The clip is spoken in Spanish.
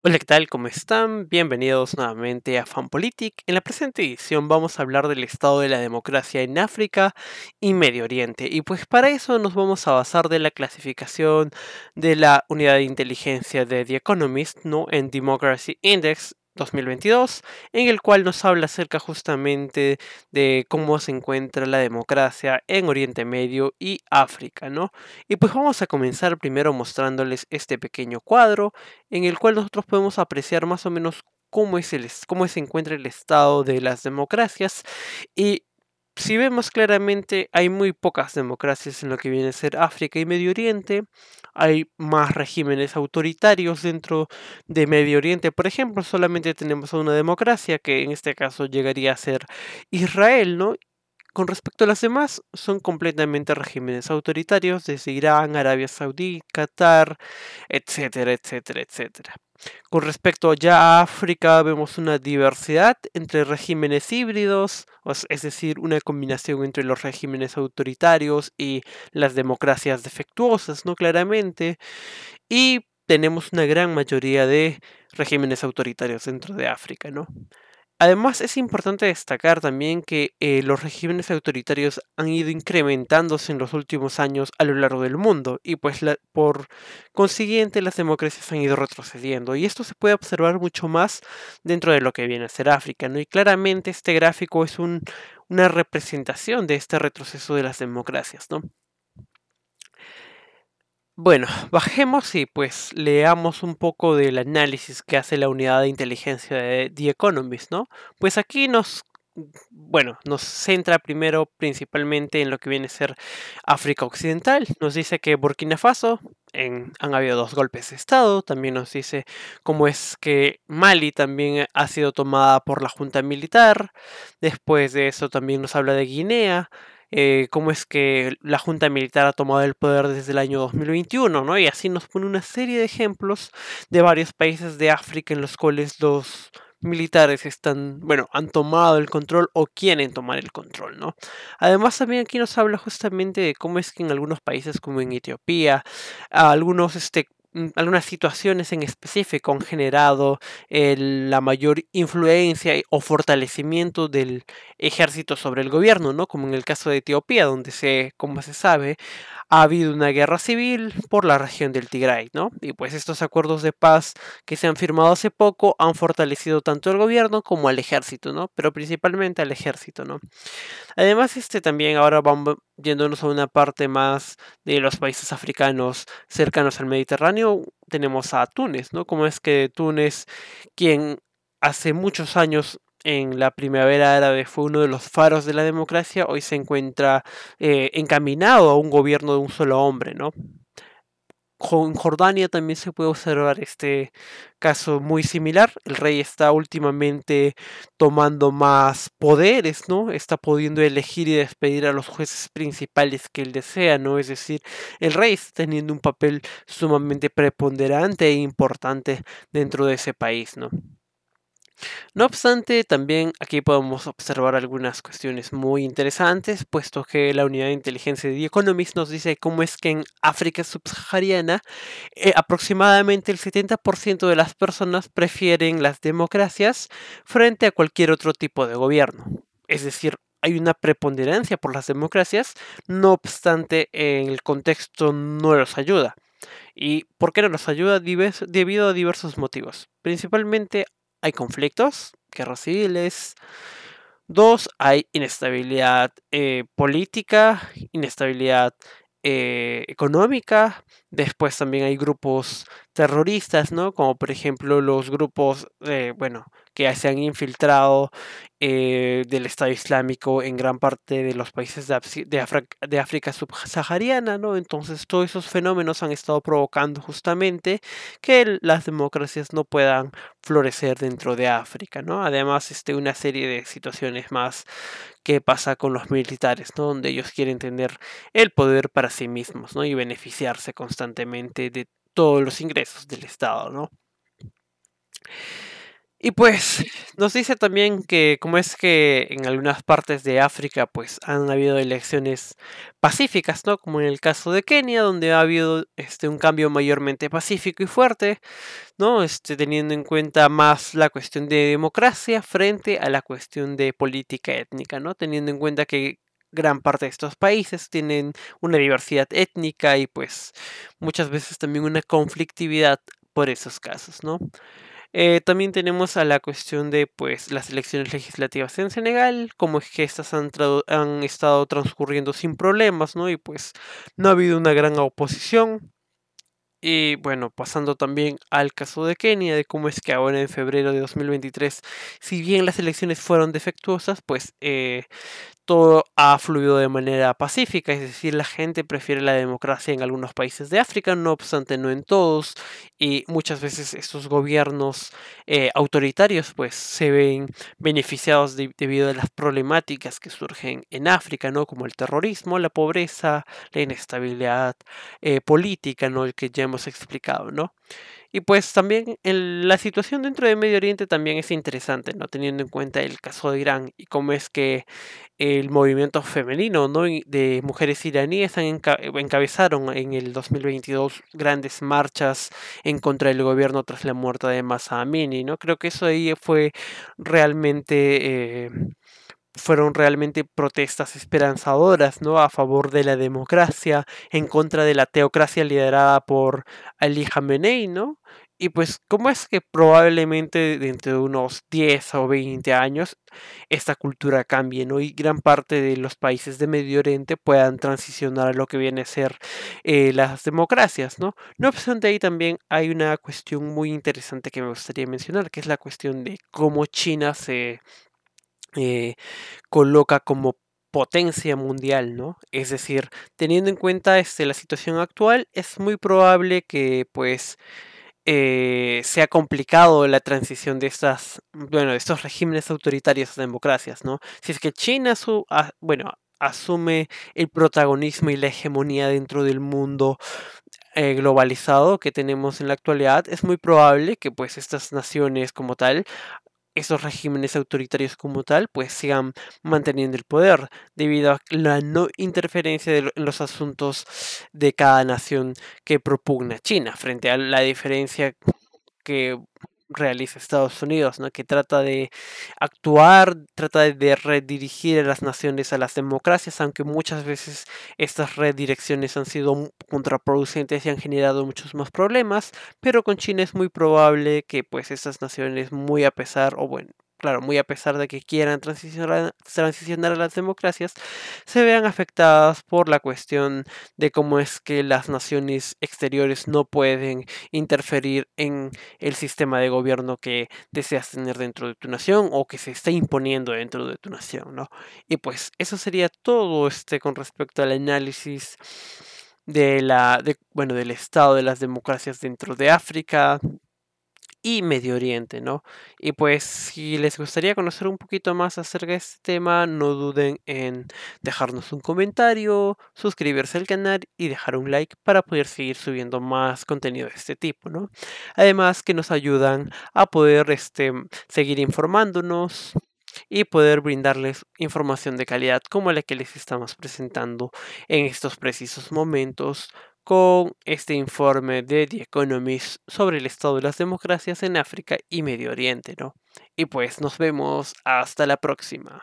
Hola, ¿qué tal? ¿Cómo están? Bienvenidos nuevamente a FanPolitic. En la presente edición vamos a hablar del estado de la democracia en África y Medio Oriente. Y pues para eso nos vamos a basar de la clasificación de la unidad de inteligencia de The Economist, ¿no? En Democracy Index 2022, en el cual nos habla acerca justamente de cómo se encuentra la democracia en Oriente Medio y África, ¿no? Y pues vamos a comenzar primero mostrándoles este pequeño cuadro en el cual nosotros podemos apreciar más o menos cómo se encuentra el estado de las democracias. Y si vemos claramente, hay muy pocas democracias en lo que viene a ser África y Medio Oriente. Hay más regímenes autoritarios dentro de Medio Oriente. Por ejemplo, solamente tenemos a una democracia, que en este caso llegaría a ser Israel, ¿no? Con respecto a las demás, son completamente regímenes autoritarios desde Irán, Arabia Saudí, Qatar, etcétera, etcétera, etcétera. Con respecto ya a África, vemos una diversidad entre regímenes híbridos, es decir, una combinación entre los regímenes autoritarios y las democracias defectuosas, ¿no? Claramente. Y tenemos una gran mayoría de regímenes autoritarios dentro de África, ¿no? Además, es importante destacar también que los regímenes autoritarios han ido incrementándose en los últimos años a lo largo del mundo y pues por consiguiente las democracias han ido retrocediendo y esto se puede observar mucho más dentro de lo que viene a ser África, ¿no? Y claramente este gráfico es una representación de este retroceso de las democracias, ¿no? Bueno, bajemos y pues leamos un poco del análisis que hace la unidad de inteligencia de The Economist, ¿no? Pues aquí nos centra primero principalmente en lo que viene a ser África Occidental. Nos dice que Burkina Faso han habido dos golpes de Estado. También nos dice cómo es que Mali también ha sido tomada por la junta militar. Después de eso también nos habla de Guinea, cómo es que la junta militar ha tomado el poder desde el año 2021, ¿no? Y así nos pone una serie de ejemplos de varios países de África en los cuales los militares han tomado el control o quieren tomar el control, ¿no? Además, también aquí nos habla justamente de cómo es que en algunos países, como en Etiopía, algunas situaciones en específico han generado la mayor influencia o fortalecimiento del ejército sobre el gobierno, ¿no? Como en el caso de Etiopía, donde como se sabe, ha habido una guerra civil por la región del Tigray, ¿no? Y pues estos acuerdos de paz que se han firmado hace poco han fortalecido tanto al gobierno como al ejército, ¿no? Pero principalmente al ejército, ¿no? Además, también ahora vamos yéndonos a una parte más de los países africanos cercanos al Mediterráneo, tenemos a Túnez, ¿no? Como es que Túnez, quien hace muchos años en la primavera árabe fue uno de los faros de la democracia, hoy se encuentra encaminado a un gobierno de un solo hombre, ¿no? Con Jordania también se puede observar este caso muy similar. El rey está últimamente tomando más poderes, ¿no? Está pudiendo elegir y despedir a los jueces principales que él desea, ¿no? Es decir, el rey está teniendo un papel sumamente preponderante e importante dentro de ese país, ¿no? No obstante, también aquí podemos observar algunas cuestiones muy interesantes, puesto que la unidad de inteligencia de The Economist nos dice cómo es que en África subsahariana aproximadamente el 70% de las personas prefieren las democracias frente a cualquier otro tipo de gobierno. Es decir, hay una preponderancia por las democracias, no obstante, en el contexto no los ayuda. ¿Y por qué no nos ayuda? Debido a diversos motivos. Principalmente hay conflictos, guerras civiles. Dos, hay inestabilidad política, inestabilidad económica. Después también hay grupos terroristas, ¿no? Como por ejemplo los grupos, que se han infiltrado del Estado Islámico en gran parte de los países de África subsahariana, ¿no? Entonces todos esos fenómenos han estado provocando justamente que las democracias no puedan florecer dentro de África, ¿no? Además, una serie de situaciones más que pasa con los militares, ¿no? Donde ellos quieren tener el poder para sí mismos, ¿no? Y beneficiarse constantemente de todos los ingresos del Estado, ¿no? Y pues nos dice también que como es que en algunas partes de África pues han habido elecciones pacíficas, ¿no? Como en el caso de Kenia, donde ha habido un cambio mayormente pacífico y fuerte, ¿no? Teniendo en cuenta más la cuestión de democracia frente a la cuestión de política étnica, ¿no? Teniendo en cuenta que gran parte de estos países tienen una diversidad étnica y pues muchas veces también una conflictividad por esos casos, ¿no? También tenemos a la cuestión de pues las elecciones legislativas en Senegal, como es que estas han estado transcurriendo sin problemas, ¿no? Y pues no ha habido una gran oposición. Y bueno, pasando también al caso de Kenia, de cómo es que ahora en febrero de 2023, si bien las elecciones fueron defectuosas, pues todo ha fluido de manera pacífica, es decir, la gente prefiere la democracia en algunos países de África, no obstante no en todos, y muchas veces estos gobiernos autoritarios pues se ven beneficiados debido a las problemáticas que surgen en África, ¿no? Como el terrorismo, la pobreza, la inestabilidad política, ¿no? El que ya hemos explicado, ¿no? Y pues también la situación dentro de Medio Oriente también es interesante, ¿no? Teniendo en cuenta el caso de Irán y cómo es que el movimiento femenino, ¿no? De mujeres iraníes encabezaron en el 2022 grandes marchas en contra del gobierno tras la muerte de Mahsa Amini, ¿no? Creo que eso ahí fue realmente fueron realmente protestas esperanzadoras, ¿no? A favor de la democracia, en contra de la teocracia liderada por Ali Khamenei, ¿no? Y pues, ¿cómo es que probablemente dentro de unos 10 o 20 años esta cultura cambie, ¿no? Y gran parte de los países de Medio Oriente puedan transicionar a lo que viene a ser las democracias, ¿no? No obstante, ahí también hay una cuestión muy interesante que me gustaría mencionar, que es la cuestión de cómo China se eh, coloca como potencia mundial, ¿no? Es decir, teniendo en cuenta la situación actual, es muy probable que pues sea complicado la transición de bueno, de estos regímenes autoritarios a democracias, ¿no? Si es que China bueno, asume el protagonismo y la hegemonía dentro del mundo globalizado que tenemos en la actualidad, es muy probable que pues estas naciones como tal esos regímenes autoritarios como tal, pues sigan manteniendo el poder debido a la no interferencia en los asuntos de cada nación que propugna China, frente a la diferencia que realiza Estados Unidos, ¿no? Que trata de actuar, trata de redirigir a las naciones a las democracias, aunque muchas veces estas redirecciones han sido contraproducentes y han generado muchos más problemas, pero con China es muy probable que pues estas naciones muy a pesar, o bueno, claro, muy a pesar de que quieran transicionar a las democracias, se vean afectadas por la cuestión de cómo es que las naciones exteriores no pueden interferir en el sistema de gobierno que deseas tener dentro de tu nación o que se está imponiendo dentro de tu nación, ¿no? Y pues eso sería todo con respecto al análisis bueno, del estado de las democracias dentro de África y Medio Oriente, ¿no? Y pues si les gustaría conocer un poquito más acerca de este tema, no duden en dejarnos un comentario, suscribirse al canal y dejar un like para poder seguir subiendo más contenido de este tipo, ¿no? Además que nos ayudan a poder seguir informándonos y poder brindarles información de calidad como la que les estamos presentando en estos precisos momentos con este informe de The Economist sobre el estado de las democracias en África y Medio Oriente, ¿no? Y pues nos vemos hasta la próxima.